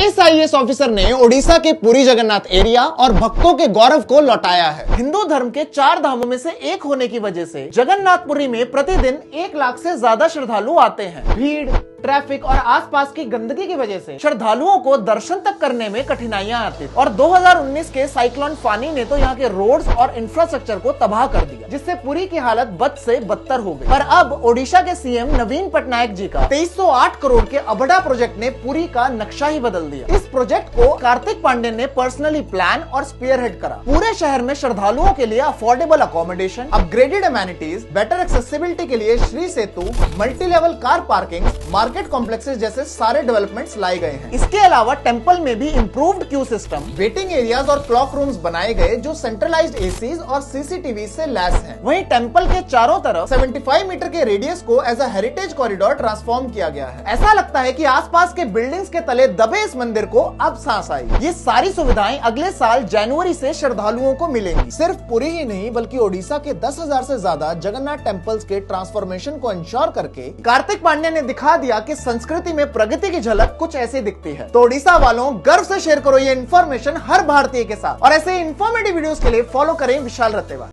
इस IAS officer ने ओडिशा के पुरी जगन्नाथ एरिया और भक्तों के गौरव को लौटाया है। हिंदू धर्म के 4 धामों में से एक होने की वजह से जगन्नाथपुरी में प्रतिदिन 1 लाख से ज्यादा श्रद्धालु आते हैं। भीड़, ट्रैफिक और आसपास की गंदगी की वजह से श्रद्धालुओं को दर्शन तक करने में कठिनाइयां आती थी और 2019 के साइक्लोन फानी ने तो यहाँ के रोड्स और इंफ्रास्ट्रक्चर को तबाह कर दिया, जिससे पुरी की हालत बद से बदतर हो गई। पर अब ओडिशा के सीएम नवीन पटनायक जी का 2308 करोड़ के अबड़ा प्रोजेक्ट ने पुरी का नक्शा ही बदल दिया। इस प्रोजेक्ट को कार्तिक पांडेय ने पर्सनली प्लान और स्पीयरहेड करा। पूरे शहर में श्रद्धालुओं के लिए affordable accommodation, upgraded amenities, better accessibility के लिए Shri Setu, multi level car parking, market complexes जैसे सारे डेवलपमेंट्स लाए गए हैं। इसके अलावा टेंपल में भी improved Q system, waiting areas और क्लॉक रूम्स बनाए गए जो सेंट्रलाइज्ड एसीज और सीसीटीवी से लैस हैं। वहीं टेंपल के चारों तरफ 75 मीटर के रेडियस को as a heritage corridor transform किया गया है। ऐसा लगता है कि आसपास के बिल्डिंग्स के तले दबे इस मंदिर को अब सांस आई। ये सारी सुविधाएं अगले साल जनवरी से श्रद्धालुओं को मिलेंगी। सिर्फ पुरी ही नहीं बल्कि ओडिशा के 10,000 से ज्यादा जगन्नाथ टेम्पल्स के ट्रांसफॉर्मेशन को इंश्योर करके कार्तिक पांडेय ने दिखा दिया कि संस्कृति में प्रगति की झलक कुछ ऐसी दिखती है। तो ओडिशा वालों, गर्व से शेयर करो ये इन्फॉर्मेशन हर भारतीय के साथ और ऐसे इन्फॉर्मेटिव वीडियोस के लिए फॉलो करें विशाल रतेवा।